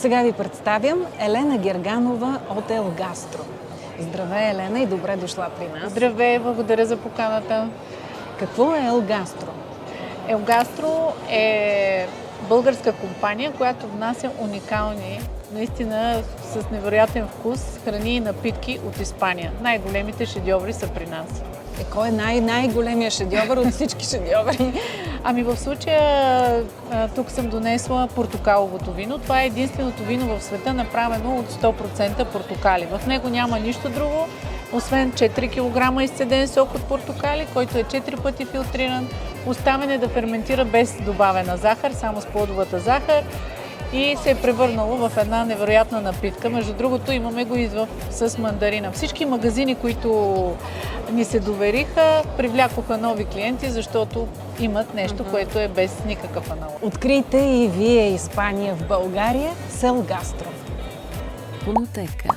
Сега ви представям Елена Герганова от Ел Гастро. Здравей, Елена, и добре дошла при нас. Здравей, благодаря за поканата. Какво е Ел Гастро? Ел Гастро е българска компания, която внася уникални, наистина с невероятен вкус, храни и напитки от Испания. Най-големите шедьоври са при нас. Кой е най-големия шедьовър от всички шедьоври? Ами в случая тук съм донесла портокаловото вино. Това е единственото вино в света, направено от 100% портокали. В него няма нищо друго, освен 4 кг изцеден сок от портокали, който е 4 пъти филтриран. Оставен е да ферментира без добавена захар, само с плодовата захар. И се е превърнало в една невероятна напитка. Между другото, имаме го с мандарина. Всички магазини, които ни се довериха, привлякоха нови клиенти, защото имат нещо, което е без никакъв аналог. Открийте и вие Испания в България с Ел Гастро. Фонотека.